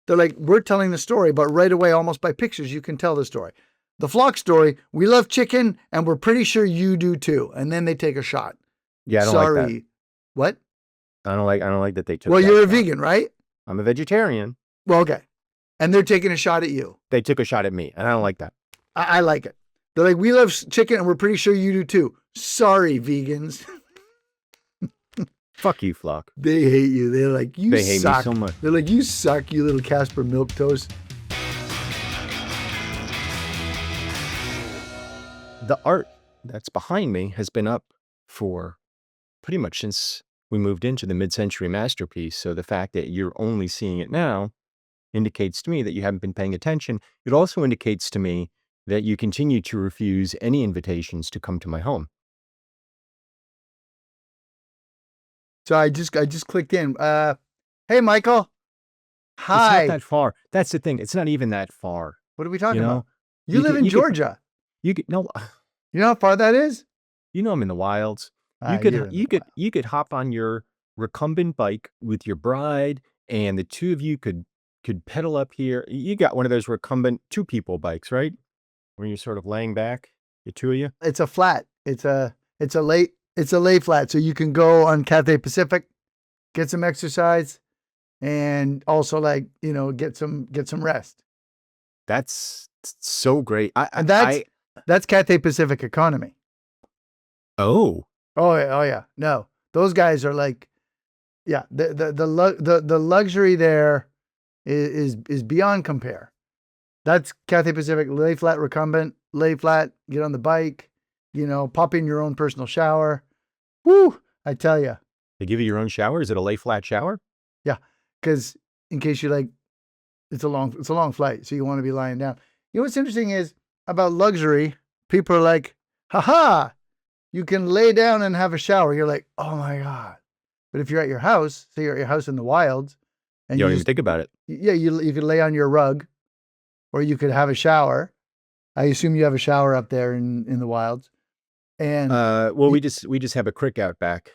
They're like, we're telling the story, but right away, almost by pictures, you can tell the story. The flock story, we love chicken and we're pretty sure you do too. And then they take a shot. Yeah, I don't like that. Sorry. What? I don't like that they took Well, that you're a shot. vegan, right? I'm a vegetarian. Well, okay. And they're taking a shot at you. They took a shot at me, and I don't like that. I like it. They're like, we love chicken and we're pretty sure you do too. Sorry, vegans. Fuck you, Flock. They hate you. They're like, you They hate suck. me so much. They're like, you suck, you little Casper milquetoast. The art that's behind me has been up for pretty much since we moved into the mid-century masterpiece. So the fact that you're only seeing it now indicates to me that you haven't been paying attention. It also indicates to me that you continue to refuse any invitations to come to my home. So I just clicked in. Hey, Michael. Hi. It's not that far. That's the thing. It's not even that far. What are we talking You know? about? You live in Georgia. You could no. You know how far that is? You know I'm in the wilds. You're in the wild. You could hop on your recumbent bike with your bride, and the two of you could pedal up here. You got one of those recumbent 2-people bikes, right? Where you're sort of laying back, the two of you. It's a flat. It's a lay flat. So you can go on Cathay Pacific, get some exercise, and also get some rest. That's so great. That's Cathay Pacific economy. Oh yeah. No, those guys are like, yeah. The luxury there is beyond compare. That's Cathay Pacific, lay flat recumbent, lay flat, get on the bike, pop in your own personal shower. Woo! I tell you. They give you your own shower? Is it a lay flat shower? Yeah, because in case you it's a long flight, so you want to be lying down. You know what's interesting is about luxury. People are like, haha, you can lay down and have a shower. You're like, oh my God. But if you're at your house, say you're at your house in the wilds, and you don't even think about it. Yeah, you could lay on your rug, or you could have a shower. I assume you have a shower up there in the wilds. And well, we just have a creek out back.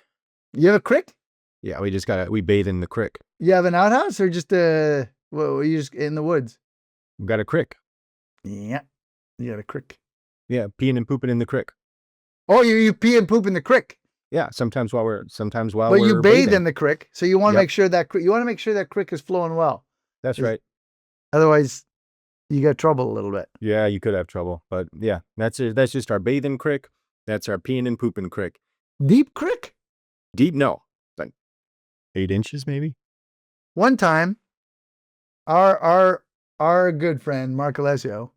You have a creek? Yeah, we bathe in the creek. You have an outhouse or just you just in the woods? We've got a creek. Yeah, you got a creek. Yeah, peeing and pooping in the creek. Oh, you pee and poop in the creek. Yeah, sometimes while But you bathe bathing. in the creek, so you want to make sure that creek is flowing well. That's right. Otherwise, you get trouble a little bit. Yeah, you could have trouble, but yeah, that's just our bathing creek. That's our peeing and pooping creek. Deep creek? Deep, no, like 8 inches maybe. One time, our good friend Mark Alessio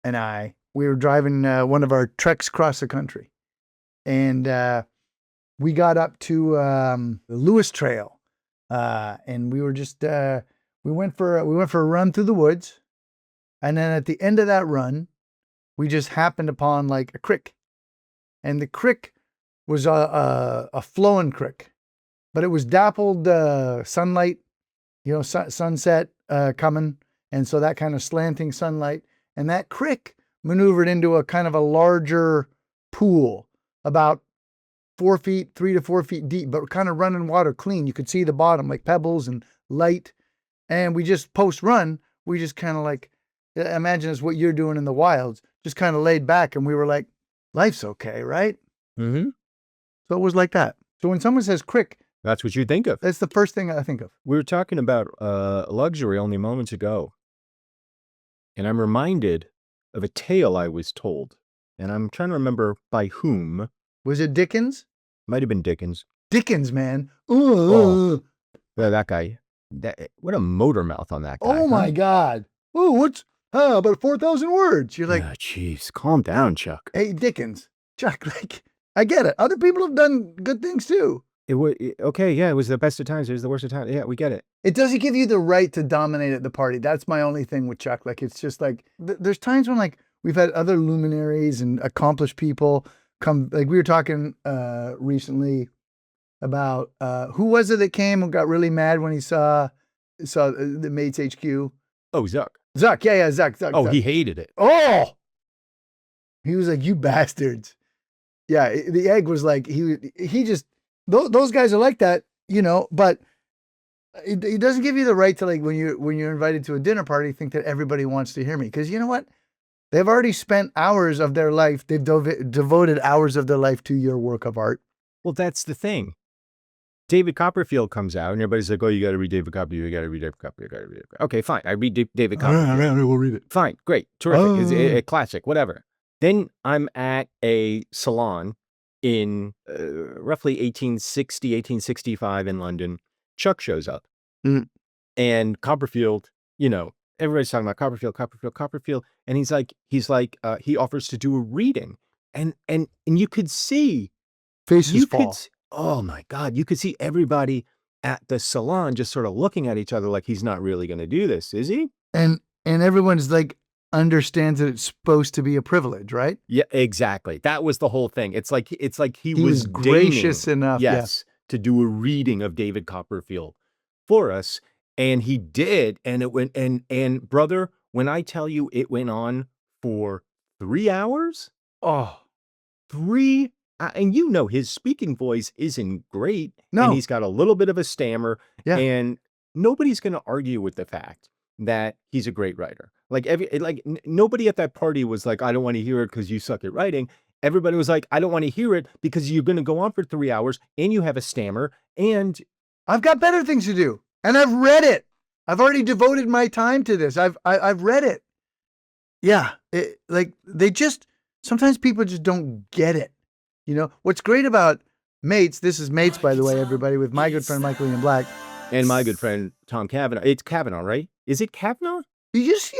and we were driving one of our treks across the country, and we got up to the Lewis Trail, and we were just we went for a run through the woods, and then at the end of that run, we just happened upon like a creek, and the creek was a flowing creek, but it was dappled sunlight, sunset coming, and so that kind of slanting sunlight, and that creek maneuvered into a kind of a larger pool, about 3 to 4 feet deep, but kind of running water clean. You could see the bottom, like pebbles and light. And we just post-run, we just kind of like, imagine it's what you're doing in the wilds, just kind of laid back, and we were like, life's okay, right? Mm-hmm. So it was like that. So when someone says creek, that's what you think of. That's the first thing I think of. We were talking about luxury only moments ago, and I'm reminded of a tale I was told, and I'm trying to remember by whom. Was it Dickens? Might have been Dickens. Dickens, man. Oh, that guy. What a motor mouth on that guy. Oh, my God. Oh, what's about 4,000 words? You're like, jeez, calm down, Chuck. Hey, Dickens. Chuck, I get it. Other people have done good things too. It was okay. Yeah, it was the best of times. It was the worst of times. Yeah, we get it. It doesn't give you the right to dominate at the party. That's my only thing with Chuck. It's just there's times when we've had other luminaries and accomplished people come. Like we were talking recently about who was it that came and got really mad when he saw the Mates HQ. Oh, Zuck. Zuck, yeah, Zuck. Oh, Zuck. He hated it. Oh, he was like, you bastards. Yeah, the egg was like he just those guys are like that, but it doesn't give you the right to, like, when you're invited to a dinner party, think that everybody wants to hear me. Because you know what? They've already spent hours of their life. They've devoted hours of their life to your work of art. Well, that's the thing. David Copperfield comes out, and everybody's like, "Oh, you got to read David Copperfield. You got to read David Copperfield. You got to read David Copperfield." Okay, fine. I read David Copperfield. We'll read it. Fine, great, terrific. It's a classic, whatever. Then I'm at a salon in roughly 1860, 1865 in London. Chuck shows up. Mm. And Copperfield, everybody's talking about Copperfield. And he offers to do a reading. And you could see, Faces fall. oh my God, you could see everybody at the salon just sort of looking at each other like, he's not really going to do this, is he? And everyone's like, understands that it's supposed to be a privilege, right? Yeah, exactly. That was the whole thing. It's like he was gracious enough, yes, to do a reading of David Copperfield for us, and he did, and it went and brother, when I tell you it went on for 3 hours, Oh, 3 and his speaking voice isn't great, no. and he's got a little bit of a stammer, Yeah. and nobody's going to argue with the fact that he's a great writer. Like nobody at that party was like, I don't want to hear it because you suck at writing. Everybody was like, I don't want to hear it because you're going to go on for 3 hours and you have a stammer and I've got better things to do. And I've read it. I've already devoted my time to this. I've read it. Yeah. Sometimes people just don't get it. What's great about Mates, this is Mates, by the way, everybody, with my good friend, Michael Ian Black. And my good friend, Tom Cavanaugh. It's Cavanaugh, right? Is it Cavanaugh? You just,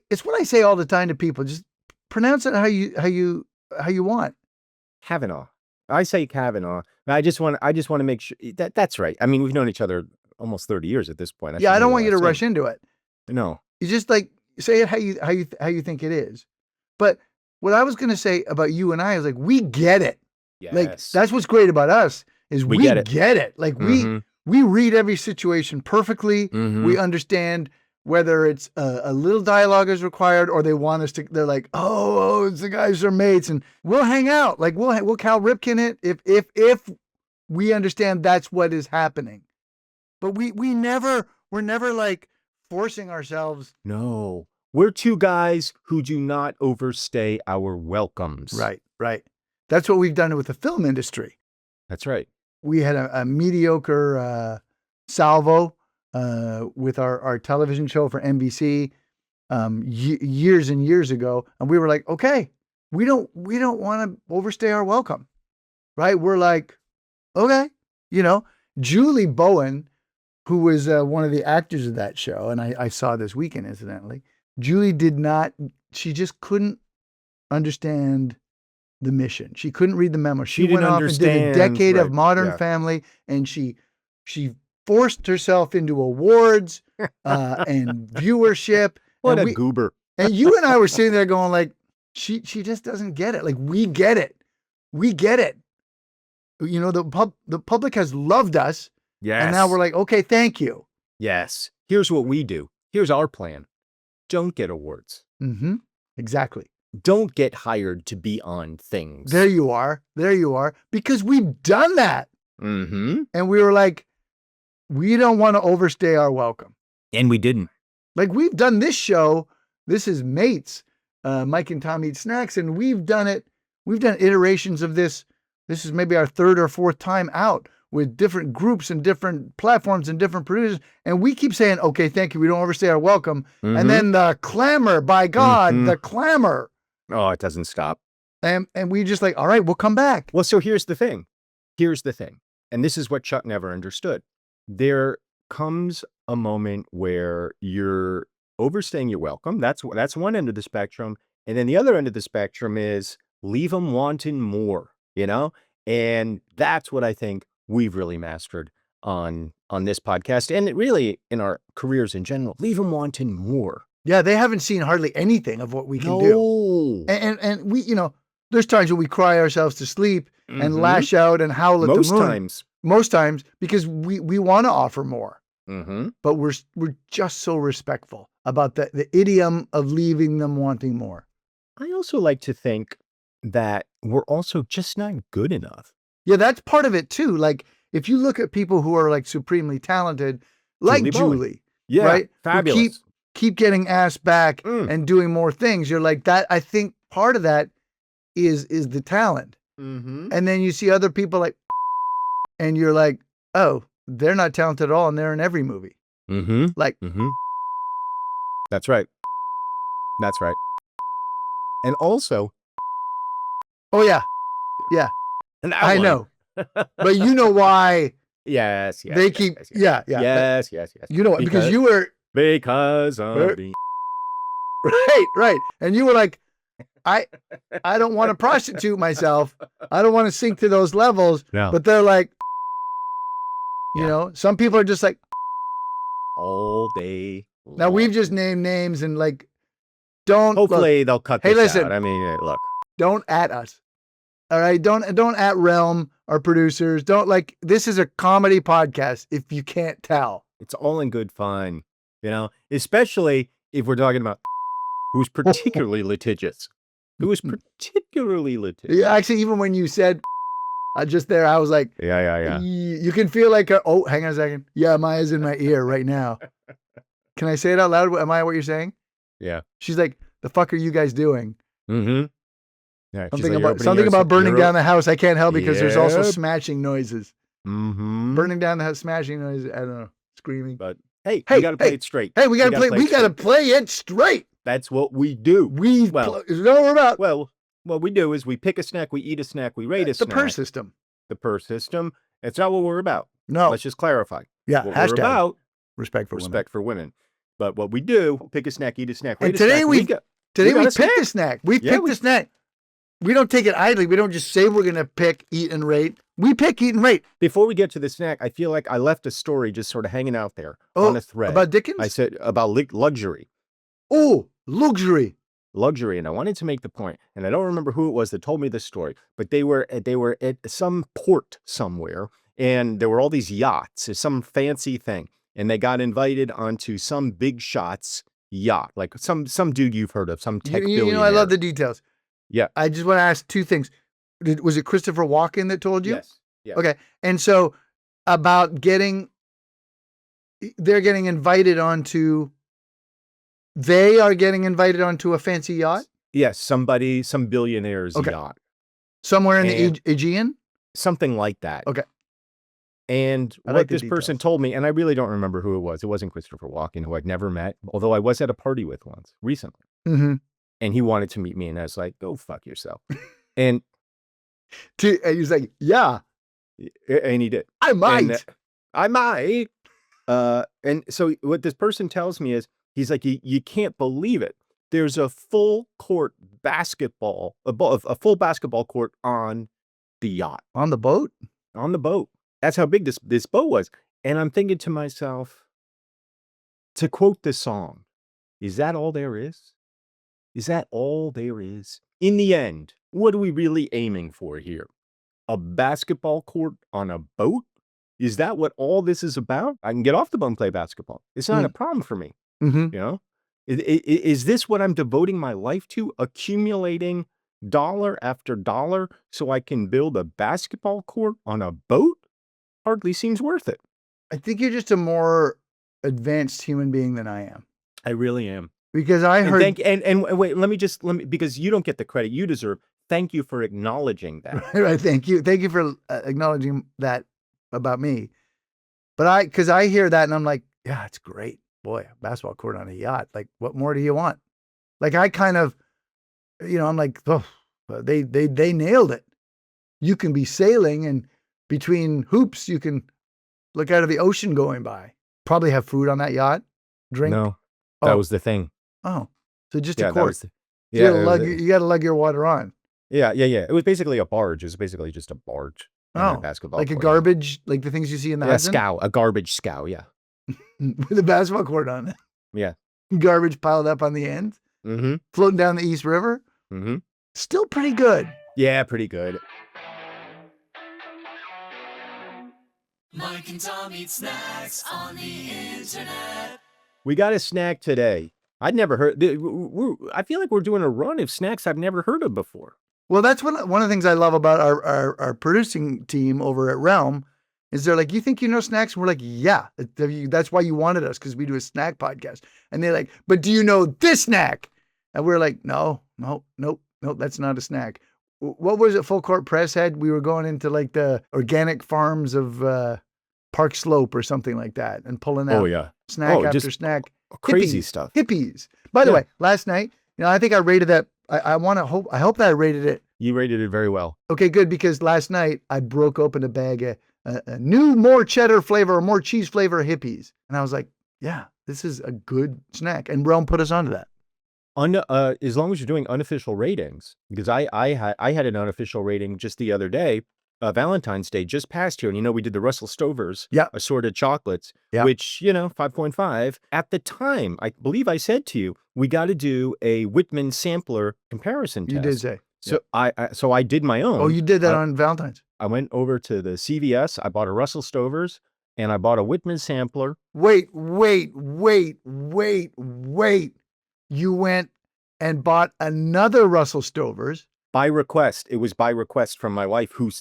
it's what I say all the time to people. Just pronounce it how you want. Cavanaugh. I say Cavanaugh. I just want to make sure that's right. I mean, we've known each other almost 30 years at this point. I don't want you to rush into it. No. You just say it how you think it is. But what I was going to say about you and I is we get it. Yes. Like, that's what's great about us is we get it. Like we read every situation perfectly. Mm-hmm. We understand whether it's a little dialogue is required or they want us to, they're like, oh, it's the guys are Mates, and we'll hang out. Like we'll Cal Ripken it if we understand that's what is happening. But we're never like forcing ourselves. No, we're two guys who do not overstay our welcomes. Right. That's what we've done with the film industry. That's right. We had a mediocre salvo with our television show for NBC years and years ago, and we were like, okay, we don't want to overstay our welcome, right? We're like, okay, Julie Bowen, who was one of the actors of that show, and I saw this weekend, incidentally. Julie she just couldn't understand the mission. She couldn't read the memo. She went off and did a decade of Modern Family, and she forced herself into awards and viewership. What a goober. And you and I were sitting there going like, she just doesn't get it. Like, we get it. We get it. The public has loved us. Yes. And now we're like, okay, thank you. Yes. Here's what we do. Here's our plan. Don't get awards. Mm-hmm. Exactly. Don't get hired to be on things. There you are. Because we've done that. Mm-hmm. And we were like, we don't want to overstay our welcome. And we didn't. Like, we've done this show. This is Mates, Mike and Tom Eat Snacks. And we've done it. We've done iterations of this. This is maybe our third or fourth time out with different groups and different platforms and different producers. And we keep saying, okay, thank you. We don't overstay our welcome. Mm-hmm. And then the clamor, by God, the clamor. Oh, it doesn't stop. And we just like, all right, we'll come back. Well, so here's the thing. And this is what Chuck never understood. There comes a moment where you're overstaying your welcome. That's one end of the spectrum. And then the other end of the spectrum is leave them wanting more, And that's what I think we've really mastered on this podcast, and really in our careers in general. Leave them wanting more. Yeah, they haven't seen hardly anything of what we can do. And we, there's times when we cry ourselves to sleep and lash out and howl at the moon. Most times, because we want to offer more. Mm-hmm. But we're just so respectful about the idiom of leaving them wanting more. I also like to think that we're also just not good enough. Yeah, that's part of it too. Like, if you look at people who are like supremely talented, like Julie Bowen. Julie, Yeah, right? Who fabulous. keep getting asked back Mm. and doing more things. You're like that. I think part of that is the talent. Mm-hmm. And then you see other people like, and you're like, oh, they're not talented at all, and they're in every movie. Mm-hmm. Like, Mm-hmm. That's right. That's right. And also, oh yeah, yeah, and I know, but you know why yes, they keep, yeah. yes. You know what? Because you were because of the right, and you were like, I don't want to prostitute myself. I don't want to sink to those levels. No. But they're like, you Yeah. know, some people are just like, all day. now long. we've just named names and like, don't Hopefully they'll cut Hey, this listen. out. I mean, look. don't at us. All right. Don't at Realm, our producers. Don't like, this is a comedy podcast if you can't tell. It's all in good fun, you know, especially if we're talking about who's particularly litigious. Who is particularly litigious. Yeah, actually, even when you said just there, I was like, Yeah. You can feel like, oh, hang on a second. Yeah, Maya's in my ear right now. Can I say it out loud? Am I what you're saying? Yeah. She's like, the fuck are you guys doing? Mm-hmm. Yeah. Something about burning down the house. I can't help because there's also Yep. smashing noises. Mm-hmm. Burning down the house, smashing noises. I don't know. Screaming. But hey, we got to play it straight. Hey, we got to play it straight. That's what we do. You know what we're about. Well, what we do is we pick a snack, we eat a snack, we rate a snack. The PER system. The PER system. It's not what we're about. No. Let's just clarify. Yeah. What Hashtag we're about, respect for women. But what we do, pick a snack, eat a snack, rate And a today snack. we got a picked a snack. We picked a snack. We don't take it idly. We don't just say we're going to pick, eat, and rate. We pick, eat, and rate. Before we get to the snack, I feel like I left a story just sort of hanging out there on a thread. About Dickens? I said about luxury. Oh, luxury. Luxury, and I wanted to make the point, and I don't remember who it was that told me this story, but they were at some port somewhere, and there were all these yachts, some fancy thing, and they got invited onto some big shots yacht, like some dude you've heard of, some tech billionaire. You know, I love the details. Yeah. I just want to ask two things. Was it Christopher Walken that told you? Yes. Yeah. Okay. And so about they're getting invited onto, they are getting invited onto a fancy yacht? Yes, some billionaire's yacht. Somewhere in the Aegean? Something like that. Okay. And what this person told me, and I really don't remember who it was. It wasn't Christopher Walken, who I'd never met, although I was at a party with once recently. Mm-hmm. And he wanted to meet me, and I was like, go fuck yourself. And he's like, yeah. And he did. I might. And, I might. And so what this person tells me is, he's like, you can't believe it. There's a full court basketball, a full basketball court on the yacht. On the boat? On the boat. That's how big this boat was. And I'm thinking to myself, to quote the song, is that all there is? Is that all there is? In the end, what are we really aiming for here? A basketball court on a boat? Is that what all this is about? I can get off the boat and play basketball. It's not a problem for me. Mm-hmm. You know? Is this what I'm devoting my life to? Accumulating dollar after dollar so I can build a basketball court on a boat? Hardly seems worth it. I think you're just a more advanced human being than I am. I really am. Because I heard... And wait, let me because you don't get the credit you deserve. Thank you for acknowledging that. Right, thank you. Thank you for acknowledging that about me. But because I hear that and I'm like, yeah, it's great. Boy, a basketball court on a yacht. Like, what more do you want? Like, I kind of, I'm like, oh, they nailed it. You can be sailing and between hoops, you can look out of the ocean going by. Probably have food on that yacht. Drink. No, that was the thing. Oh, so just a court. You got to lug your water on. Yeah. It was basically a barge. It was basically just a barge. Oh, basketball like court. a garbage, like the things you see in the Hudson? Scow, a garbage scow, yeah. With a basketball court on it. Yeah. Garbage piled up on the end. Mm-hmm. Floating down the East River. Mm-hmm. Still pretty good. Yeah, pretty good. Mike and Tom eat snacks on the internet. We got a snack today. I'd never heard. I feel like we're doing a run of snacks I've never heard of before. Well, that's one of the things I love about our producing team over at Realm Is they're like, you think you know snacks? And we're like, yeah, that's why you wanted us, because we do a snack podcast. And they're like, but do you know this snack? And we're like, no, nope, that's not a snack. What was it Full Court Press had? We were going into like the organic farms of Park Slope or something like that and pulling out Oh yeah. snack Oh, after just snack. crazy Hippies, stuff. Hippies. By the Yeah. way, last night, I think I rated that. I hope that I rated it. You rated it very well. Okay, good, because last night I broke open a bag of a new, more cheddar flavor or more cheese flavor Hippies. And I was like, yeah, this is a good snack. And Realm put us onto that. As long as you're doing unofficial ratings, because I had an unofficial rating just the other day. Valentine's Day just passed here, and we did the Russell Stover's assorted chocolates, which 5.5 at the time. I believe I said to you, we got to do a Whitman sampler comparison test. You did say. So I did my own. Oh, you did that on Valentine's. I went over to the CVS. I bought a Russell Stover's and I bought a Whitman sampler. Wait. You went and bought another Russell Stover's. By request. It was by request from my wife who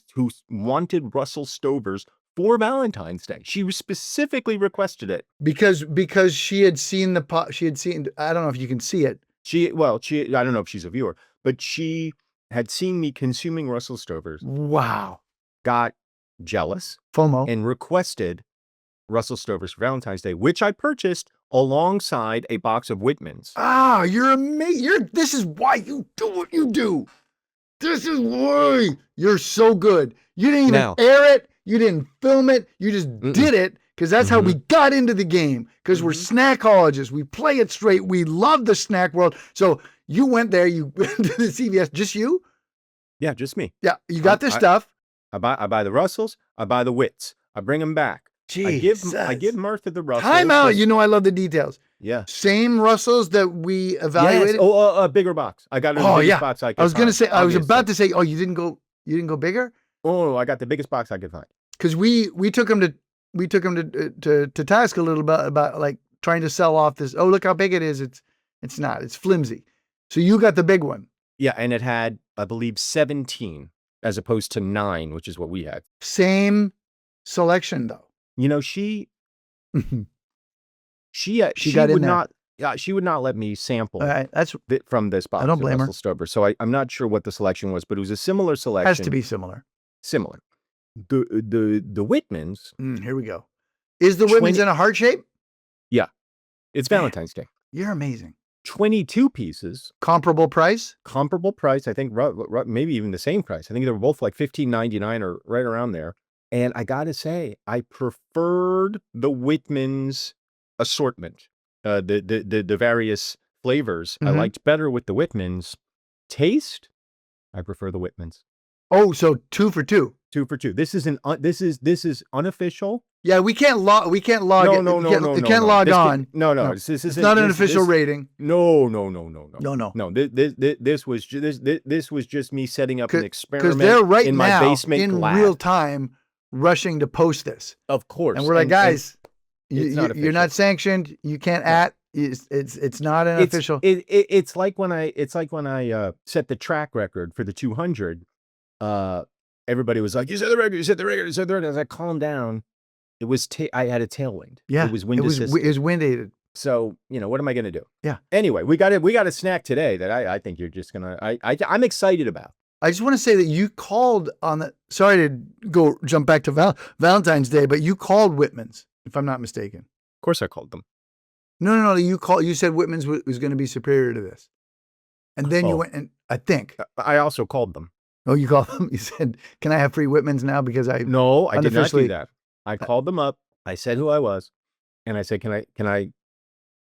wanted Russell Stover's for Valentine's Day. She specifically requested it. Because she had seen I don't know if you can see it. I don't know if she's a viewer, but she had seen me consuming Russell Stover's. Wow. Got jealous. FOMO. And requested Russell Stover's for Valentine's Day, which I purchased alongside a box of Whitman's. Ah, you're amazing. This is why you do what you do. This is why you're so good. You didn't even air it. You didn't film it. You just did it, because that's how we got into the game, because we're snackologists. We play it straight. We love the snack world. So you went there. You went to the CVS. Just you? Yeah, just me. Yeah, you got this stuff. I buy the Russells. I buy the Wits. I bring them back. Jesus. I give Martha the Russells. Time out. I love the details. Yeah. Same Russells that we evaluated. Yes. A bigger box. I got the biggest box I could find. I was about to say, you didn't go bigger? Oh, I got the biggest box I could find. Because we took him to task a little bit about like trying to sell off this. Oh, look how big it is. It's not. It's flimsy. So you got the big one. Yeah, and it had, I believe, 17 as opposed to 9, which is what we had. Same selection though. She got in would there. not. Yeah, she would not let me sample that's from this box. I don't blame her. Russell Stover. So I'm not sure what the selection was, but it was a similar selection. Has to be similar. Similar. The Whitman's. Here we go. Is the Whitman's in a heart shape? Yeah, it's Valentine's Day. You're amazing. 22 pieces. Comparable price. I think maybe even the same price. I think they were both like $15.99 or right around there. And I got to say, I preferred the Whitman's assortment, the various flavors. I liked better with the Whitman's. Taste, I prefer the Whitman's. Oh, so 2 for 2. 2 for 2. This is unofficial. Yeah, we can't log. We can't log. No. It can't log on. No. It's not an official rating. No. This was just me setting up an experiment. Because they're right in now my basement in lab. real time rushing to post this. Of course. And we're like, guys, you're not sanctioned. You can't It's not an official. It's like when I set the track record for the 200. Everybody was like, you set the record. As I calmed down, it was I had a tailwind. Yeah, it was wind assisted. It was wind aided. So what am I going to do? Yeah. Anyway, we got a snack today that I think you're just gonna. I'm excited about. I just want to say that you called on the. Sorry to jump back to Valentine's Day, but you called Whitman's, if I'm not mistaken. Of course, I called them. No. You said Whitman's was going to be superior to this, and then you went and I think I also called them. Oh, you called them. You said, "Can I have free Whitman's now?" Because I did not do that. I called them up. I said who I was, and I said, "Can I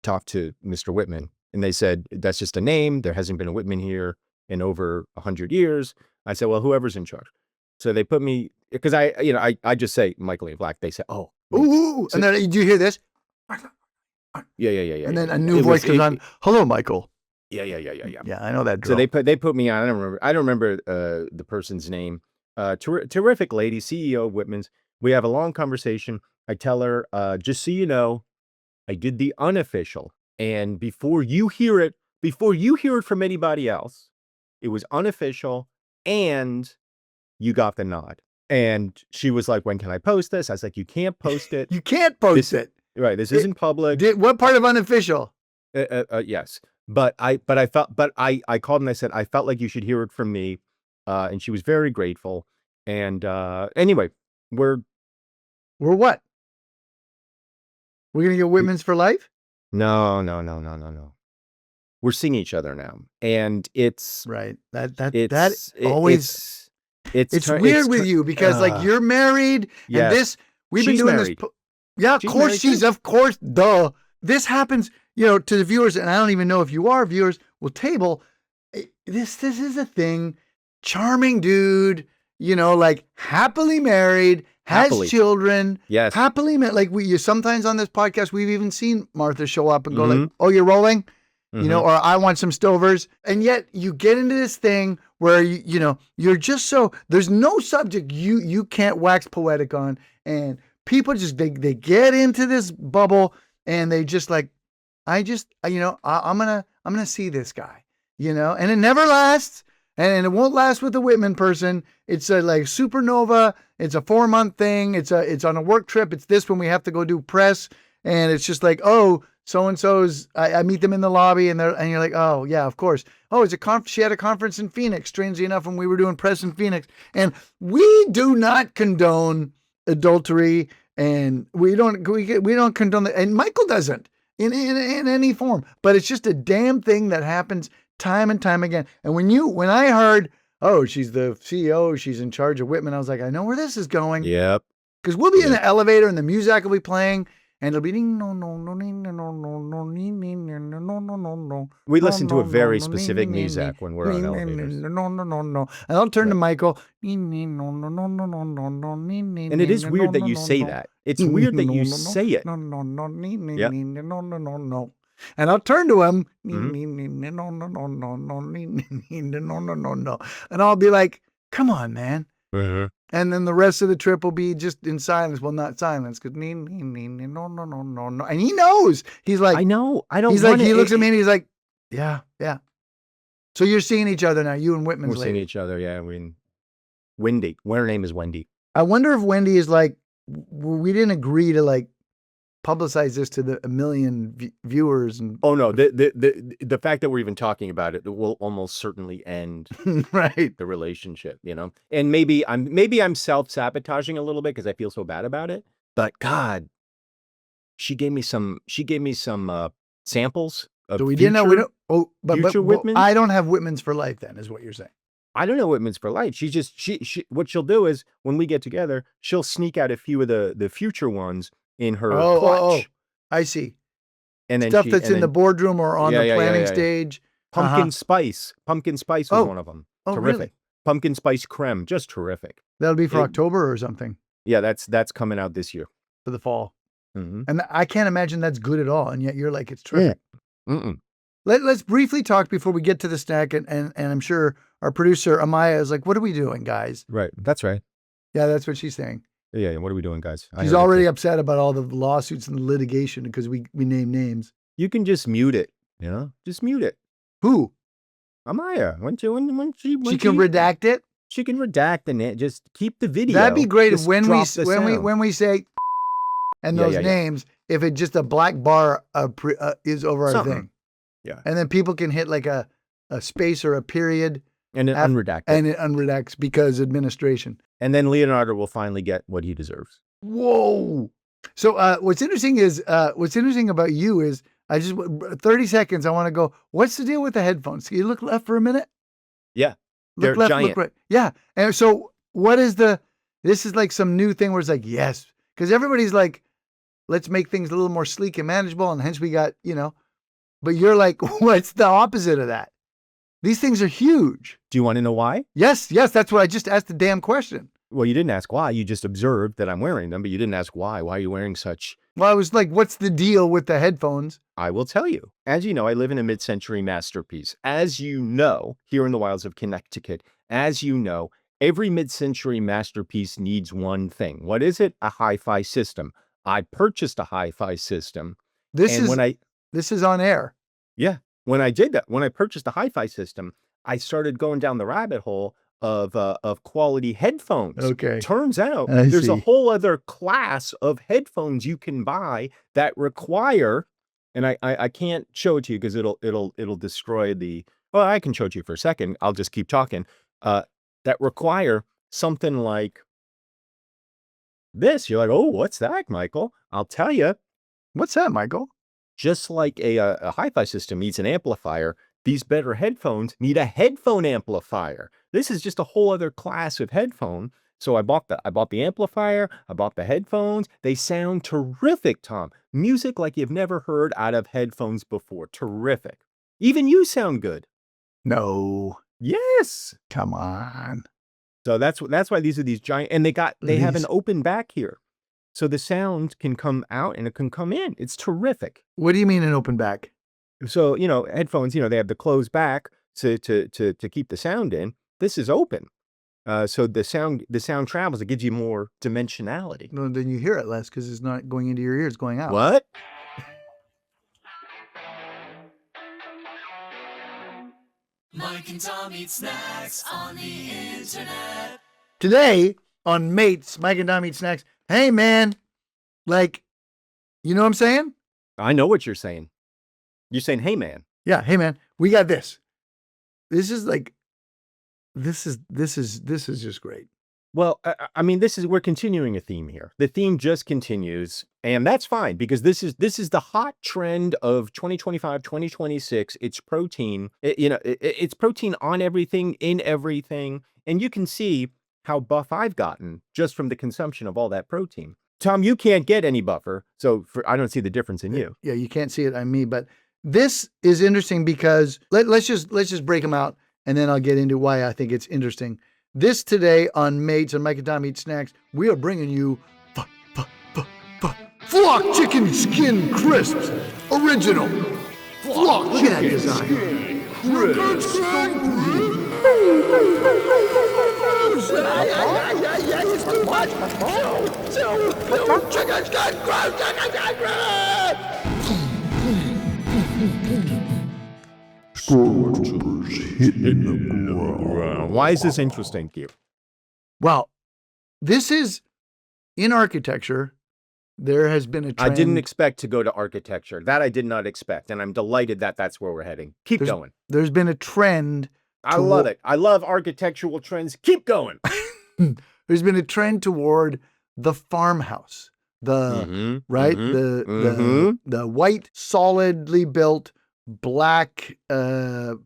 talk to Mr. Whitman?" And they said, "That's just a name. There hasn't been a Whitman here in over 100 years." I said, "Well, whoever's in charge." So they put me because I just say Michael A. Black. They say, "Oh, ooh," and then do you hear this? Yeah. And then a new voice comes on. Hello, Michael. Yeah. Yeah, I know that drill. So they put me on. I don't remember the person's name. Terrific lady, CEO of Whitman's. We have a long conversation. I tell her, just so you know, I did the unofficial, and before you hear it from anybody else, it was unofficial, and you got the nod. And she was like, when can I post this? I was like, you can't post it. You can't post it. Right. This isn't public. What part of unofficial? Yes. But I called and I said, I felt like you should hear it from me. And she was very grateful. And anyway, We're what? We're going to get Whitman's for life? no. We're seeing each other now. And it's Right. it's Always, it's weird with you because like you're married and yes. this, we've been She's doing married. this. Yeah, of She's course married too. of course, duh. This happens, to the viewers, and I don't even know if you are viewers, will table. This is a thing. Charming dude, like happily married, has Happily. children. Yes. Happily married. Like sometimes on this podcast, we've even seen Martha show up and go like, Mhm. oh, you're rolling? Mhm. Or I want some Stovers. And yet you get into this thing where you're just so, there's no subject you can't wax poetic on. And people just, they get into this bubble and they just like, I'm going to see this guy, and it never lasts. And it won't last with the Whitman person. It's a like supernova. It's a 4-month thing. It's on a work trip. It's this when we have to go do press. And it's just like, oh, so-and-so's, I meet them in the lobby and you're like, oh yeah, of course. Oh, she had a conference in Phoenix, strangely enough, when we were doing press in Phoenix. And we do not condone adultery and we don't condone that. And Michael doesn't in any form, but it's just a damn thing that happens time and time again. And when I heard, oh, she's the CEO, she's in charge of Whitman, I was like, I know where this is going. Yep. Because we'll be in the elevator and the music will be playing and it'll be ding, no, no, no, no, no, no, no, no, no, no. We listen to a very specific music when we're on elevators. No. And I'll turn to Michael. And And it is weird that you say that. It's weird that you say it. Yep. No. And I'll turn to him. No. And I'll be like, come on, man. Uh-huh. And then the rest of the trip will be just in silence. Well, not silence, because no. And he knows. He's like, I know. I don't. He's like, he looks at me and he's like, yeah. So you're seeing each other now, you and Whitman's We're lady. seeing each other. Yeah. Wendy. Her name is Wendy. I wonder if Wendy is like, we didn't agree to like publicize this to a million viewers. And Oh no, the fact that we're even talking about it will almost certainly end right. the relationship, And maybe I'm self-sabotaging a little bit because I feel so bad about it. But God, she gave me some samples of So we future, didn't know. We don't. Oh, but Whitman. I don't have Whitman's for life. Then is what you're saying. I don't know Whitman's for life. She what she'll do is when we get together, she'll sneak out a few of the future ones in her clutch. I see. And then stuff that's in the boardroom or on the planning stage. Pumpkin spice. Pumpkin spice was one of them. Oh, terrific. Really? Pumpkin spice creme, just terrific. That'll be for October or something. Yeah, that's coming out this year. For the fall. Mm-hmm. And I can't imagine that's good at all. And yet you're like, it's terrific. Yeah. Let's briefly talk before we get to the snack. And I'm sure our producer, Amaya, is like, what are we doing, guys? Right. That's right. Yeah, that's what she's saying. Yeah. What are we doing, guys? She's already upset about all the lawsuits and the litigation because we name names. You can just mute it. Just mute it. Who? Amaya. When she can redact it. She can redact and just keep the video. That'd be great if when we say and those names, if it just a black bar is over our thing. Yeah. And then people can hit like a space or a period. And it unredacts. And it unredacts because administration. And then Leonardo will finally get what he deserves. Whoa. So what's interesting about you is 30 seconds. I want to go, what's the deal with the headphones? Can you look left for a minute? Yeah. Look left, giant. look right. Yeah. And so what is this is like some new thing where it's like, yes. Because everybody's like, let's make things a little more sleek and manageable. And hence we got, but you're like, what's the opposite of that? These things are huge. Do you want to know why? Yes. That's what I just asked the damn question. Well, you didn't ask why. You just observed that I'm wearing them, but you didn't ask why. Why are you wearing such? Well, I was like, what's the deal with the headphones? I will tell you. As you know, I live in a mid-century masterpiece. As you know, here in the wilds of Connecticut, as you know, every mid-century masterpiece needs one thing. What is it? A hi-fi system. I purchased a hi-fi system. This is on air. Yeah. When I did that, when I purchased the hi-fi system, I started going down the rabbit hole of quality headphones. Okay. Turns out I there's a see. whole other class of headphones you can buy that require, and I can't show it to you because it'll destroy the. Well, I can show it to you for a second. I'll just keep talking. That require something like this. You're like, oh, what's that, Michael? I'll tell you. What's that, Michael? Just like a hi-fi system needs an amplifier, these better headphones need a headphone amplifier. This is just a whole other class of headphone. So I bought the amplifier, I bought the headphones. They sound terrific, Tom. Music like you've never heard out of headphones before. Terrific. Even you sound good. No. Yes. Come on. So that's why these are these giant, and they have an These- open back here. So the sound can come out and it can come in. It's terrific. What do you mean an open back? So, headphones, they have the closed back to keep the sound in. This is open. So the sound travels. It gives you more dimensionality. No, then you hear it less because it's not going into your ears, going out. What? Mike and Tom eat snacks on the internet. Today on Mates, Mike and Dom Eat Snacks. Hey, man. Like, you know what I'm saying? I know what you're saying. You're saying, hey, man. Yeah. Hey, man. We got this. This is just great. Well, I mean, we're continuing a theme here. The theme just continues, and that's fine because this is the hot trend of 2025, 2026. It's protein. It's protein on everything, in everything, and you can see how buff I've gotten just from the consumption of all that protein. Tom, you can't get any buffer, so I don't see the difference in you. Yeah, you can't see it on me, but this is interesting because let's just break them out, and then I'll get into why I think it's interesting. This today on Mates and Mike and Tom Eat Snacks, we are bringing you Flock Chicken Skin Crisps, original. Flock. Look at that design. Why is this interesting to you? Well, this is in architecture. There has been a trend. I didn't expect to go to architecture. That I did not expect, and I'm delighted that that's where we're heading. Keep going. There's been a trend. I love it. I love architectural trends. Keep going. There's been a trend toward the farmhouse. The white, solidly built, black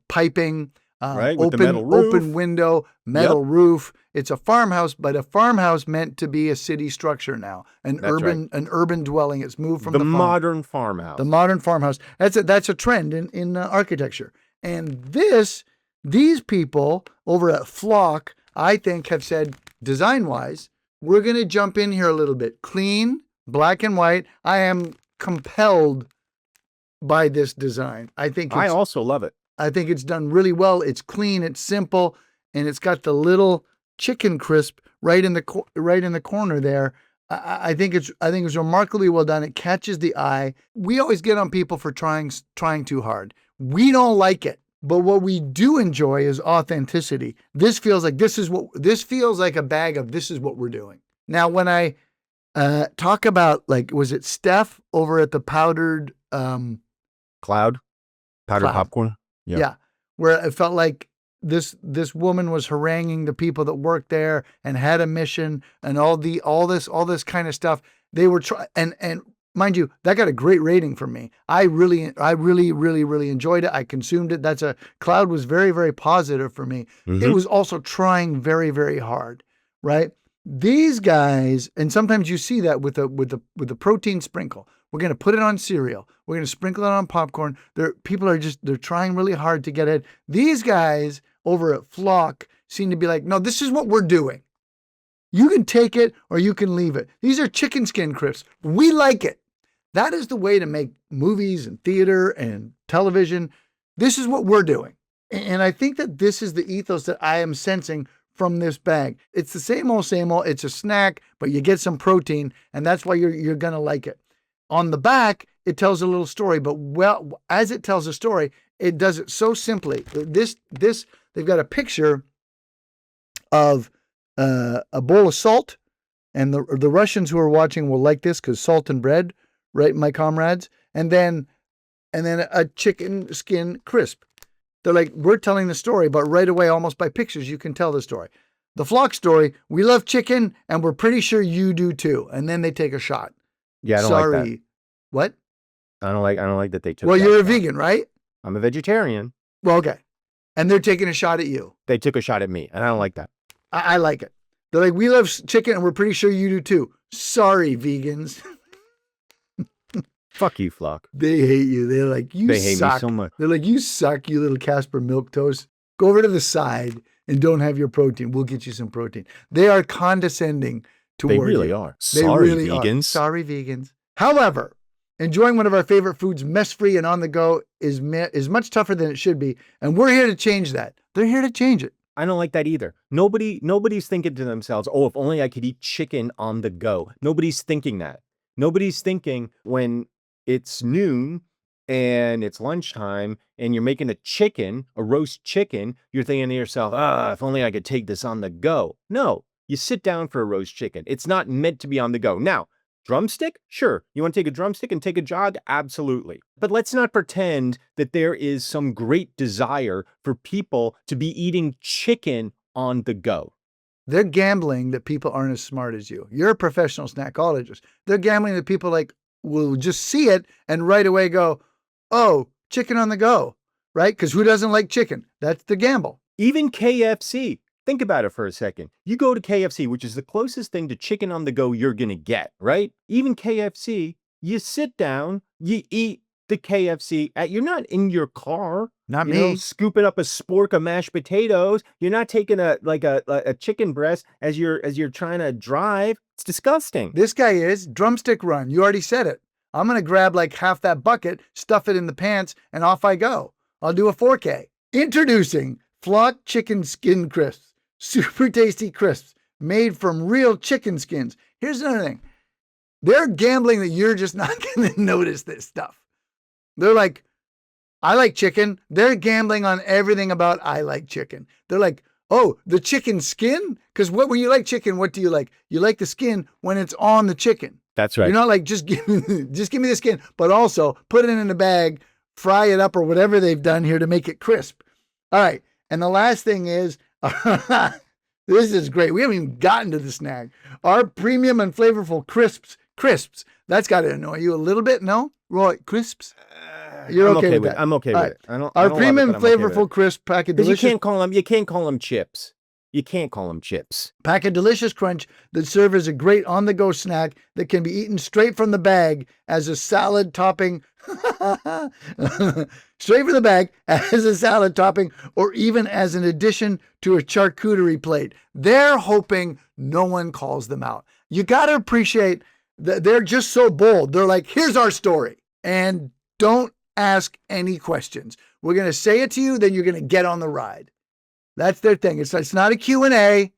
piping, Right, with the metal roof. open window, metal roof. It's a farmhouse, but a farmhouse meant to be a city structure now. An urban dwelling. It's moved from the modern farmhouse. The modern farmhouse. That's a trend in architecture. And these people over at Flock, I think, have said, design-wise, we're going to jump in here a little bit. Clean, black and white. I am compelled by this design. I also love it. I think it's done really well. It's clean, it's simple, and it's got the little chicken crisp right in the corner there. I think it's remarkably well done. It catches the eye. We always get on people for trying too hard. We don't like it. But what we do enjoy is authenticity. This feels like a bag of this is what we're doing. Now, when I talk about, like, was it Steph over at the powdered Powdered popcorn? Yeah. Where it felt like this woman was haranguing the people that worked there and had a mission and all this kind of stuff. They were and mind you, that got a great rating from me. I really enjoyed it. I consumed it. Cloud was very, very positive for me. Mm-hmm. It was also trying very, very hard, right? These guys, and sometimes you see that with the protein sprinkle. We're going to put it on cereal. We're going to sprinkle it on popcorn. People are they're trying really hard to get it. These guys over at Flock seem to be like, no, this is what we're doing. You can take it or you can leave it. These are chicken skin crisps. We like it. That is the way to make movies and theater and television. This is what we're doing. And I think that this is the ethos that I am sensing from this bag. It's the same old. It's a snack, but you get some protein, and that's why you're going to like it. On the back, it tells a little story, but as it tells a story, it does it so simply. They've got a picture of a bowl of salt. And the Russians who are watching will like this because salt and bread, right, my comrades? And then a chicken skin crisp. They're like, we're telling the story, but right away, almost by pictures, you can tell the story. The Flock story, we love chicken, and we're pretty sure you do too. And then they take a shot. Yeah, I don't like that. What? I don't like that they took. Well, that you're a shot. vegan, right? I'm a vegetarian. Well, okay. And they're taking a shot at you. They took a shot at me, and I don't like that. I like it. They're like, we love chicken, and we're pretty sure you do too. Sorry, vegans. Fuck you, Flock. They hate you. They're like, you They hate suck. me so much. They're like, you suck, you little Casper milk toast. Go over to the side and don't have your protein. We'll get you some protein. They are condescending toward you. They really are. They Sorry, really vegans. Are. Sorry, vegans. However, enjoying one of our favorite foods, mess-free and on the go, is much tougher than it should be. And we're here to change that. They're here to change it. I don't like that either. Nobody's thinking to themselves, oh, if only I could eat chicken on the go. Nobody's thinking that. Nobody's thinking when it's noon and it's lunchtime and you're making a roast chicken, you're thinking to yourself, if only I could take this on the go. No, you sit down for a roast chicken. It's not meant to be on the go. Now, drumstick? Sure. You want to take a drumstick and take a jog? Absolutely. But let's not pretend that there is some great desire for people to be eating chicken on the go. They're gambling that people aren't as smart as you. You're a professional snackologist. They're gambling that people will just see it and right away go, oh, chicken on the go, right? Because who doesn't like chicken? That's the gamble. Even KFC. Think about it for a second. You go to KFC, which is the closest thing to chicken on the go you're going to get, right? Even KFC, you sit down, you eat the KFC. You're not in your car. Not me. Scooping up a spork of mashed potatoes. You're not taking a chicken breast as you're trying to drive. It's disgusting. This guy is drumstick run. You already said it. I'm going to grab like half that bucket, stuff it in the pants, and off I go. I'll do a 4K. Introducing Flock Chicken Skin Crisps. Super tasty crisps made from real chicken skins. Here's another thing. They're gambling that you're just not going to notice this stuff. They're like, I like chicken. They're gambling on everything about I like chicken. They're like, oh, the chicken skin? Because when you like chicken, what do you like? You like the skin when it's on the chicken. That's right. You're not like, just give me the skin, but also put it in a bag, fry it up or whatever they've done here to make it crisp. All right. And the last thing is, this is great. We haven't even gotten to the snack. Our premium and flavorful crisps. That's got to annoy you a little bit, no? Roy, crisps? You're okay with that. I'm okay with it. Our premium flavorful crisp pack of delicious. You can't call them chips. You can't call them chips. Pack a delicious crunch that serve as a great on-the-go snack that can be eaten straight from the bag as a salad topping. Straight from the bag as a salad topping or even as an addition to a charcuterie plate. They're hoping no one calls them out. You got to appreciate that they're just so bold. They're like, here's our story. And don't ask any questions. We're going to say it to you, then you're going to get on the ride. That's their thing. It's not a Q&A.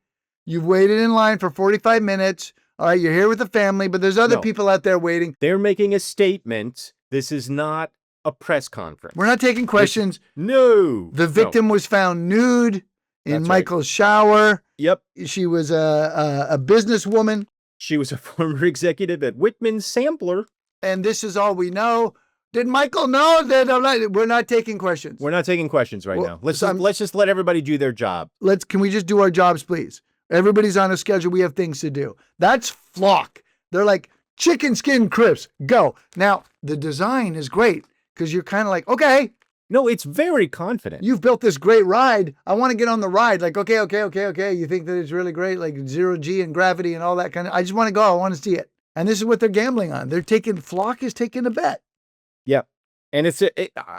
You've waited in line for 45 minutes. All right, you're here with the family, but there's other people out there waiting. They're making a statement. This is not a press conference. We're not taking questions. No. The victim was found nude in Michael's shower. Yep. She was a businesswoman. She was a former executive at Whitman Sampler. And this is all we know. Did Michael know that we're not taking questions? We're not taking questions right now. Let's just let everybody do their job. Can we just do our jobs, please? Everybody's on a schedule. We have things to do. That's Flock. They're like, chicken skin crisps, go. Now, the design is great because you're kind of like, okay. No, it's very confident. You've built this great ride. I want to get on the ride. Like, okay. You think that it's really great, like 0G and gravity and all that kind of. I just want to go. I want to see it. And this is what they're gambling on. Flock is taking a bet. Yep. And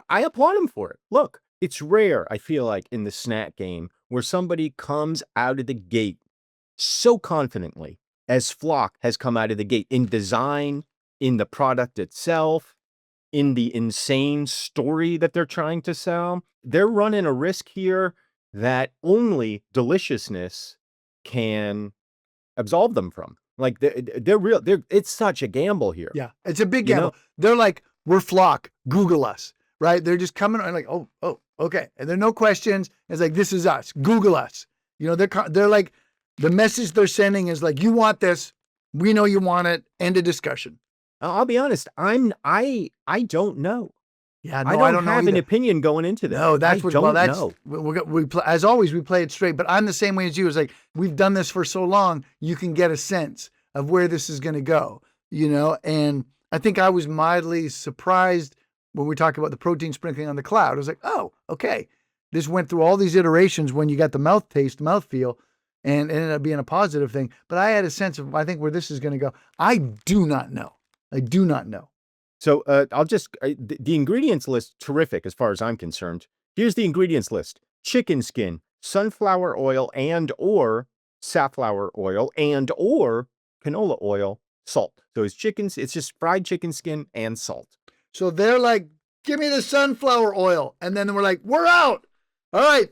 I applaud him for it. Look, it's rare, I feel like, in the snack game where somebody comes out of the gate so confidently as Flock has come out of the gate in design, in the product itself, in the insane story that they're trying to sell. They're running a risk here that only deliciousness can absolve them from. Like it's such a gamble here. Yeah, it's a big gamble. They're like, we're Flock, Google us, right? They're just coming and like, oh, okay. And there are no questions. It's like, this is us, Google us. You know, they're like, the message they're sending is like, you want this, we know you want it, end of discussion. I'll be honest. I don't know. Yeah, I no, I don't don't know have an either. opinion going into this. No, that's I what. don't Well, that's know. we play, as always. We play it straight, but I'm the same way as you. It's like we've done this for so long, you can get a sense of where this is going to go. You know, and I think I was mildly surprised when we talk about the protein sprinkling on the cloud. I was like, oh, okay, this went through all these iterations when you got the mouth taste, mouth feel, and it ended up being a positive thing. But I had a sense of I think where this is going to go. I do not know. I do not know. So I'll just, the ingredients list, terrific as far as I'm concerned. Here's the ingredients list. Chicken skin, sunflower oil and or safflower oil and or canola oil, salt. So it's it's just fried chicken skin and salt. So they're like, give me the sunflower oil. And then we're like, we're out. All right,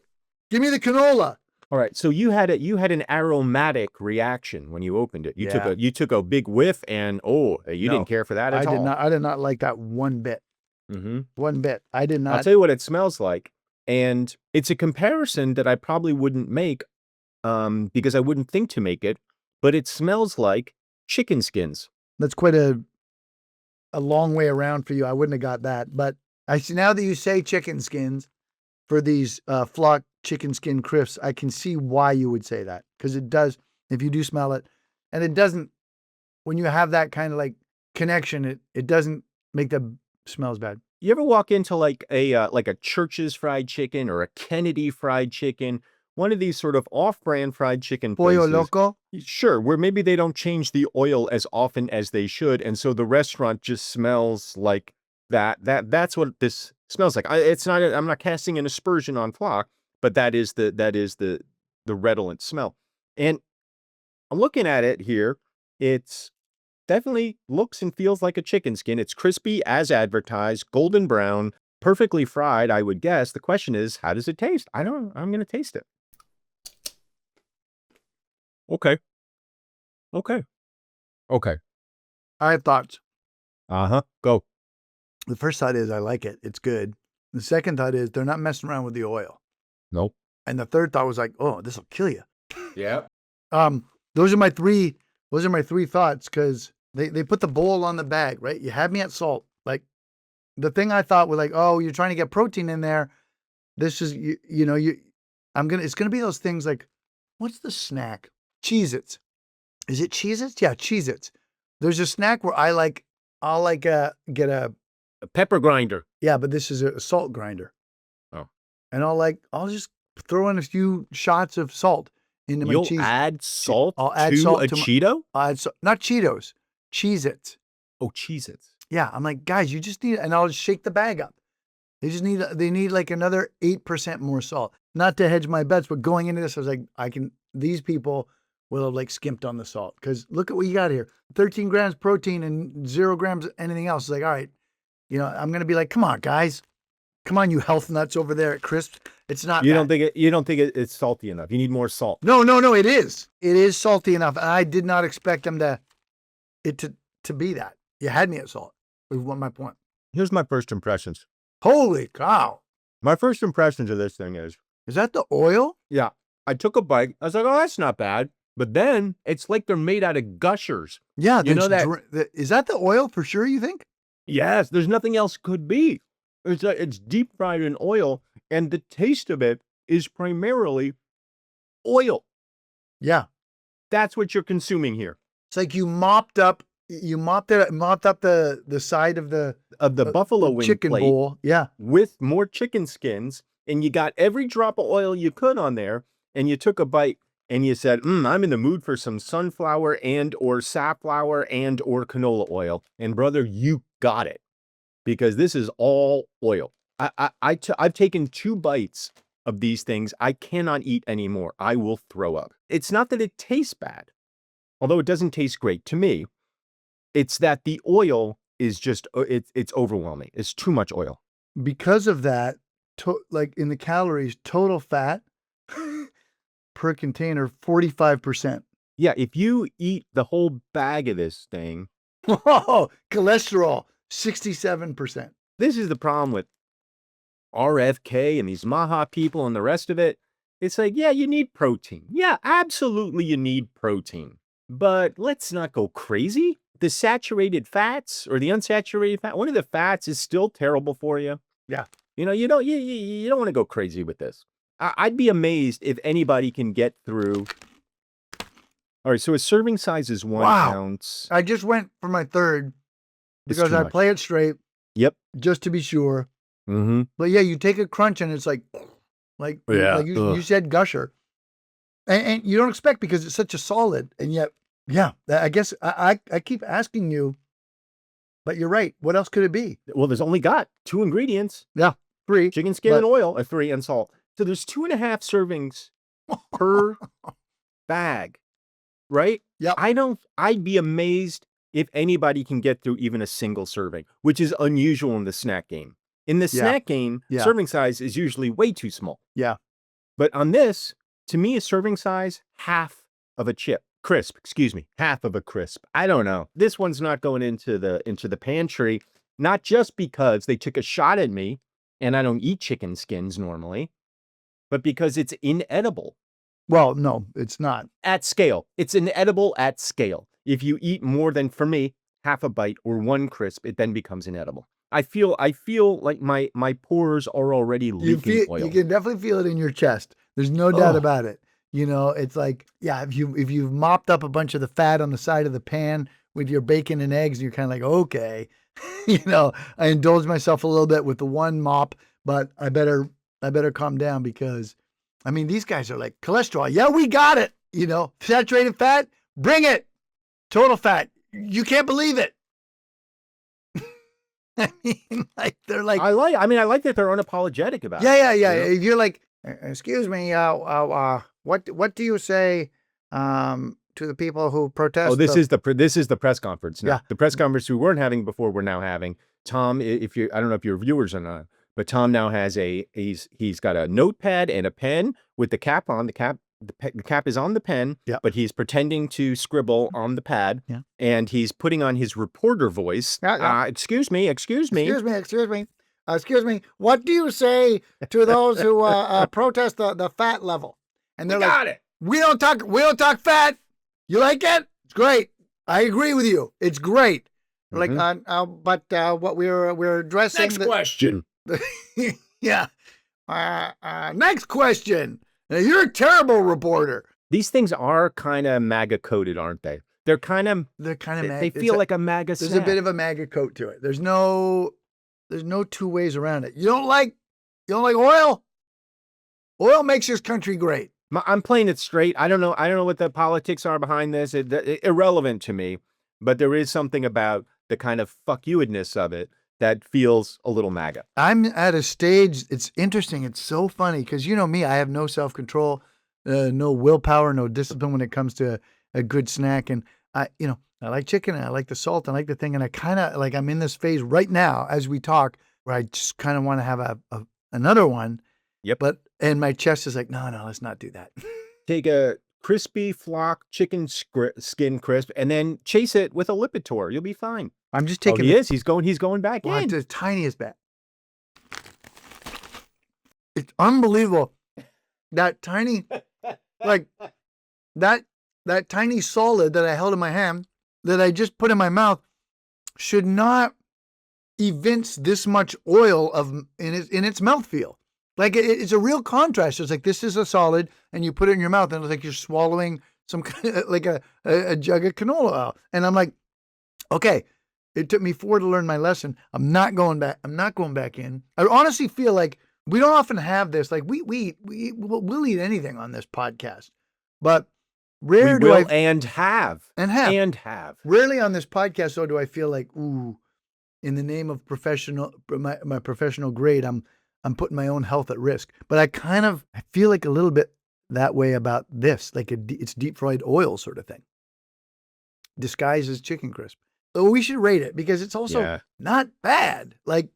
give me the canola. All right. So you had an aromatic reaction when you opened it. You took a big whiff and you didn't care for that at all. I did not like that one bit. Mm-hmm. One bit. I did not. I'll tell you what it smells like. And it's a comparison that I probably wouldn't make because I wouldn't think to make it, but it smells like chicken skins. That's quite a long way around for you. I wouldn't have got that. But I see now that you say chicken skins for these flock chicken skin crisps, I can see why you would say that. Because it does, if you do smell it, and it doesn't, when you have that kind of like connection, it doesn't make the smells bad. You ever walk into like a Church's fried chicken or a Kennedy fried chicken, one of these sort of off-brand fried chicken places? Pollo Loco? Sure, where maybe they don't change the oil as often as they should, and so the restaurant just smells like that. That's what this smells like. I'm not casting an aspersion on Flock, but that is the redolent smell. And I'm looking at it here. It's definitely looks and feels like a chicken skin. It's crispy as advertised, golden brown, perfectly fried, I would guess. The question is, how does it taste? I'm going to taste it. Okay. I have thoughts. Go. The first thought is I like it. It's good. The second thought is they're not messing around with the oil. Nope. And the third thought was like, oh, this will kill you. Yeah. Those are my three thoughts because they put the bowl on the bag, right? You had me at salt. Like the thing I thought was like, oh, you're trying to get protein in there. This is it's gonna be those things like, what's the snack? Cheez-Its. Is it Cheez-Its? Yeah, Cheez-Its. There's a snack where I'll get a pepper grinder. Yeah, but this is a salt grinder. Oh. And I'll just throw in a few shots of salt into my cheese. You'll add salt I'll add to salt a to Cheeto? Not Cheetos, Cheez-Its. Oh, Cheez-Its. Yeah, I'm like, guys, you just need, and I'll just shake the bag up. They need like another 8% more salt. Not to hedge my bets, but going into this, I was like, these people will have like skimped on the salt. Because look at what you got here. 13 grams protein and 0 grams anything else. It's like, all right, I'm going to be like, come on, guys. Come on, you health nuts over there at Crisps. It's not. You don't think it's salty enough. You need more salt. No, it is. It is salty enough. And I did not expect them to be that. You had me at salt. Is what my point. Here's my first impressions. Holy cow. My first impressions of this thing is that the oil? Yeah. I took a bite. I was like, oh, that's not bad. But then it's like they're made out of gushers. Yeah. You know is that the oil for sure, you think? Yes. There's nothing else could be. It's deep fried in oil, and the taste of it is primarily oil. Yeah. That's what you're consuming here. It's like you mopped up the side of the buffalo wing chicken plate bowl. Yeah. With more chicken skins, and you got every drop of oil you could on there, and you took a bite and you said, I'm in the mood for some sunflower and or safflower and or canola oil. And brother, you got it. Because this is all oil. I've taken 2 bites of these things. I cannot eat anymore. I will throw up. It's not that it tastes bad, although it doesn't taste great to me. It's that the oil is just, it's overwhelming. It's too much oil. Because of that, like in the calories, total fat per container, 45%. Yeah, if you eat the whole bag of this thing. Whoa, cholesterol. 67%. This is the problem with RFK and these Maha people and the rest of it. It's like, yeah, you need protein. Yeah, absolutely you need protein. But let's not go crazy. The saturated fats or the unsaturated fat, one of the fats is still terrible for you. Yeah. You know, you don't want to go crazy with this. I'd be amazed if anybody can get through. All right, so a serving size is 1 Wow. ounce. I just went for my third It's because too I much. play it straight Yep. just to be sure. Mm-hmm. But yeah, you take a crunch and it's like Yeah, you ugh. said gusher. And you don't expect because it's such a solid. And yet, yeah, I guess I keep asking you, but you're right. What else could it be? Well, there's only got 2 ingredients. Yeah, 3. Chicken skin But- and oil, 3 and salt. So there's 2.5 servings per bag, right? Yep. I'd be amazed if anybody can get through even a single serving, which is unusual in the snack game. In the snack game, Yeah. serving size is usually way too small. Yeah. But on this, to me, a serving size, half of a crisp, half of a crisp. I don't know. This one's not going into the pantry, not just because they took a shot at me and I don't eat chicken skins normally, but because it's inedible Well, no, it's not. at scale. It's inedible at scale. If you eat more than, for me, half a bite or 1 crisp, it then becomes inedible. I feel like my pores are already leaking oil. You can definitely feel it in your chest. There's no doubt about it. You know, it's like, yeah, if you've mopped up a bunch of the fat on the side of the pan with your bacon and eggs, you're kind of like, okay, you know, I indulge myself a little bit with the one mop, but I better calm down because, I mean, these guys are like cholesterol. Yeah, we got it. You know, saturated fat, bring it. Total fat, you can't believe it. I mean, like they're like, I like that they're unapologetic about it. yeah. you know? If you're like, excuse me, what do you say to the people who protest? Oh, this is the press conference now. Yeah. The press conference we weren't having before, we're now having. Tom, I don't know if you're viewers or not, but Tom now has he's got a notepad and a pen with the cap on. The cap is on the pen, Yeah. but he's pretending to scribble on the pad, Yeah. and he's putting on his reporter voice. Yeah. Excuse me. Excuse me. What do you say to those who protest the fat level? And they're like, it. we don't talk fat. You like it? It's great. I agree with you. It's great. Like, but what we're addressing. Next question. Yeah. Next question. Now, you're a terrible reporter. These things are kind of MAGA coded, aren't they? They're kind of they feel like a MAGA There's snack. a bit of a MAGA coat to it. There's no 2 ways around it. You don't like oil? Oil makes this country great. I'm playing it straight. I don't know what the politics are behind this. Irrelevant to me, but there is something about the kind of fuck you-ness of it that feels a little MAGA. I'm at a stage, it's interesting. It's so funny because you know me, I have no self-control, no willpower, no discipline when it comes to a good snack. And I like chicken and I like the salt and I like the thing. And I kind of like, I'm in this phase right now as we talk where I just kind of want to have another one. Yep. And my chest is like, no, let's not do that. Take a crispy flock chicken skin crisp and then chase it with a Lipitor. You'll be fine. I'm just taking. He's going back in. The tiniest bit. It's unbelievable. That tiny, like that tiny solid that I held in my hand that I just put in my mouth should not evince this much oil in its mouthfeel. Like it's a real contrast. It's like this is a solid, and you put it in your mouth, and it's like you're swallowing some kind of, like a jug of canola oil. And I'm like, okay. It took me 4 to learn my lesson. I'm not going back in. I honestly feel like we don't often have this. Like we'll eat anything on this podcast, but rarely do I have. Rarely on this podcast though do I feel like, ooh, in the name of my professional grade, I'm putting my own health at risk. But I feel like a little bit that way about this, like it's deep fried oil sort of thing, disguised as chicken crisp. So we should rate it because it's also not bad. Like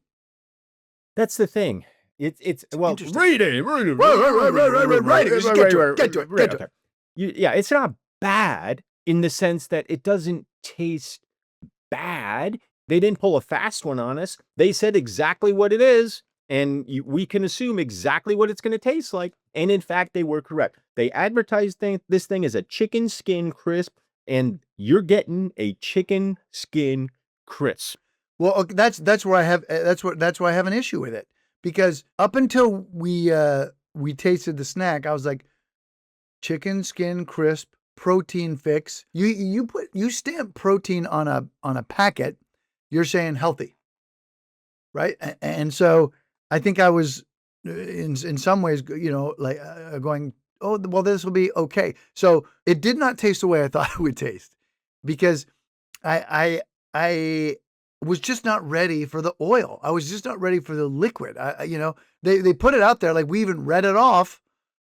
that's the thing. It's well, rate it. Right. Get to it. It's not bad in the sense that it doesn't taste bad. They didn't pull a fast one on us. They said exactly what it is. and we can assume exactly what it's going to taste like. And in fact, they were correct. They advertised this thing as a chicken skin crisp, and you're getting a chicken skin crisp. Well, okay, that's where I have that's why I have an issue with it, because up until we tasted the snack, I was like, chicken skin crisp protein fix. You stamp protein on a packet, you're saying healthy, right? And so I think I was in some ways, like going, oh well, this will be okay. So it did not taste the way I thought it would taste, because I was just not ready for the oil. I was just not ready for the liquid. They put it out there, like we even read it off,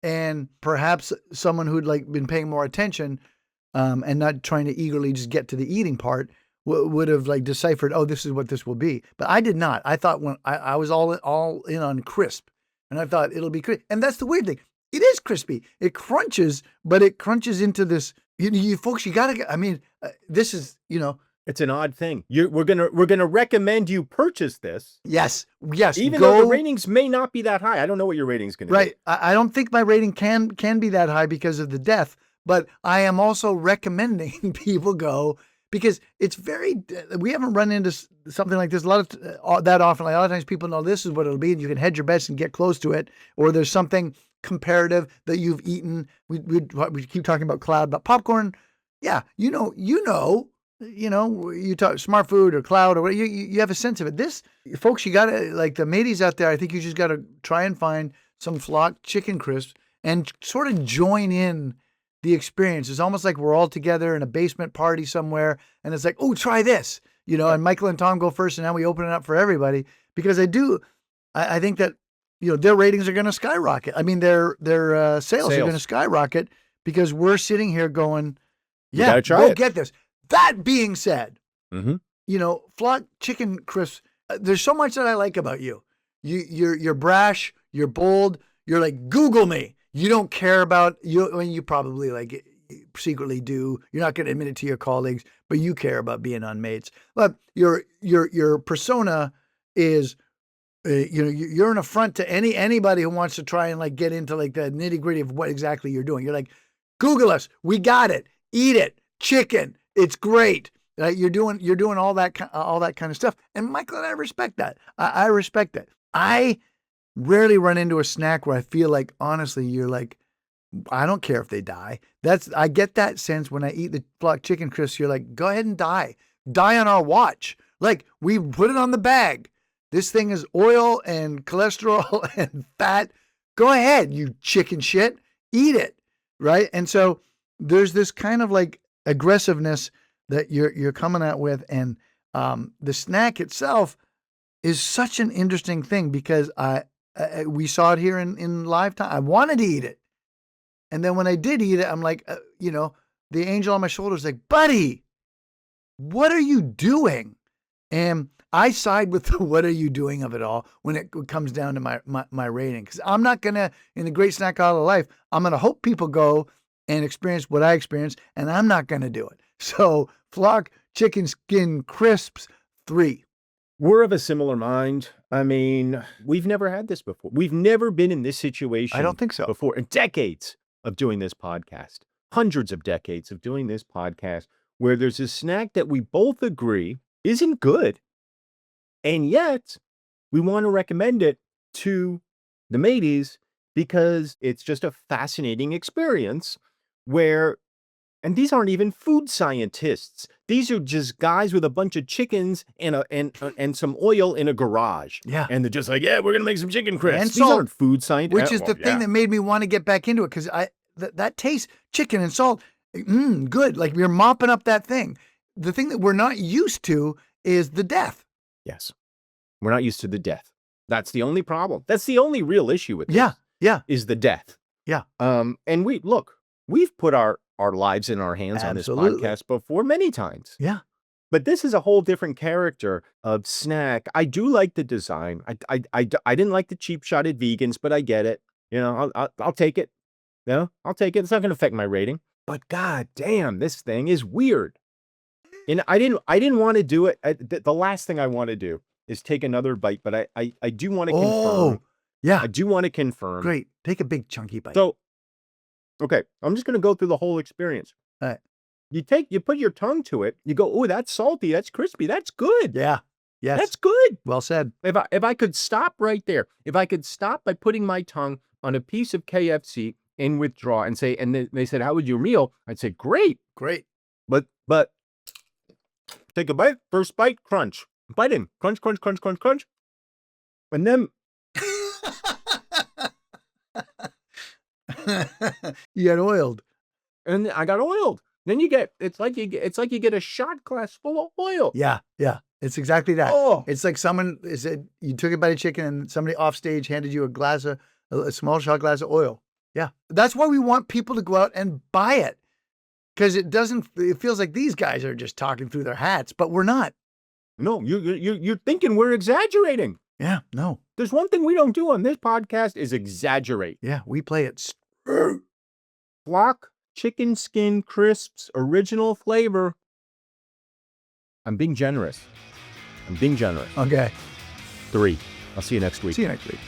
and perhaps someone who'd like been paying more attention, and not trying to eagerly just get to the eating part would have like deciphered, oh, this is what this will be. But I did not. I thought when I was all in on crisp, and I thought it'll be crisp. And that's the weird thing. It is crispy. It crunches, but it crunches into this. You folks, you gotta get. I mean, this is It's an odd thing. We're gonna recommend you purchase this. Yes. Even though the ratings may not be that high. I don't know what your rating's gonna be. Right. I don't think my rating can be that high because of the death, but I am also recommending people go, because it's we haven't run into something like this that often. Like a lot of times people know this is what it'll be, and you can hedge your bets and get close to it, or there's something comparative that you've eaten. We keep talking about cloud, but popcorn. Yeah, you talk smart food or cloud or what, you have a sense of it. This, folks, you gotta, like the mateys out there, I think you just gotta try and find some flock chicken crisps and sort of join in the experience. It's almost like we're all together in a basement party somewhere, and it's like, oh, try this, and Michael and Tom go first, and now we open it up for everybody, because I think that their ratings are going to skyrocket. I mean, their sales are going to skyrocket, because we're sitting here going, yeah, go get this. That being said, flock chicken crisps, there's so much that I like about you. You're brash, you're bold, you're like, Google me. You don't care about you. I mean, you probably like secretly do. You're not going to admit it to your colleagues, but you care about being on Mates. But your persona is, you're an affront to anybody who wants to try and like get into like the nitty gritty of what exactly you're doing. You're like, Google us. We got it. Eat it. Chicken. It's great. You're doing all that kind of stuff. And Michael and I respect that. I respect that. I rarely run into a snack where I feel like, honestly, you're like, I don't care if they die. I get that sense when I eat the flock chicken crisps. You're like, go ahead and die on our watch. Like, we put it on the bag. This thing is oil and cholesterol and fat. Go ahead, you chicken shit. Eat it, right? And so there's this kind of like aggressiveness that you're coming out with, and the snack itself is such an interesting thing, because we saw it here in live time. I wanted to eat it, and then when I did eat it, I'm like, the angel on my shoulder is like, buddy, what are you doing? And I side with the what are you doing of it all when it comes down to my rating, because I'm not gonna, in the great snack out of life, I'm gonna hope people go and experience what I experienced, and I'm not gonna do it. So flock chicken skin crisps 3. We're of a similar mind. I mean, we've never had this before. We've never been in this situation. I don't think so. Before, in decades of doing this podcast, hundreds of decades of doing this podcast, where there's a snack that we both agree isn't good, and yet we want to recommend it to the mateys because it's just a fascinating experience where, and these aren't even food scientists. These are just guys with a bunch of chickens and some oil in a garage. Yeah. And they're just like, yeah, we're going to make some chicken crisps. And These salt, aren't food scientists. which is the thing that made me want to get back into it, because that taste, chicken and salt, good. Like you're mopping up that thing. The thing that we're not used to is the death. Yes. We're not used to the death. That's the only problem. That's the only real issue with this. Yeah. Is the death. Yeah. And we've put our lives in our hands Absolutely. on this podcast before many times. Yeah. But this is a whole different character of snack. I do like the design. I didn't like the cheap shot at vegans, but I get it. I'll take it. I'll take it. It's not going to affect my rating. But god damn, this thing is weird. And I didn't want to do it. The last thing I want to do is take another bite, but I do want to Oh, confirm. yeah. I do want to confirm. Great. Take a big chunky bite. So, okay, I'm just going to go through the whole experience. All right. You put your tongue to it. You go, oh, that's salty. That's crispy. That's good. Yeah. Yes. That's good. Well said. If I could stop right there, if I could stop by putting my tongue on a piece of KFC and withdraw and say, and they said, how was your meal? I'd say, great. Great. But take a bite, first bite, crunch. Bite in, crunch, crunch, crunch, crunch, crunch. And then You got oiled. and I got oiled. Then it's like you get a shot glass full of oil. Yeah. Yeah. It's exactly that. Oh, It's like someone said you took a bite of chicken and somebody off stage handed you a small shot glass of oil. Yeah. That's why we want people to go out and buy it. Because it feels like these guys are just talking through their hats, but we're not. no, you're thinking we're exaggerating. Yeah. No. There's one thing we don't do on this podcast is exaggerate. Yeah. We play it straight. Flock chicken skin crisps, original flavor. I'm being generous. Okay. 3. I'll see you next week. See you next week.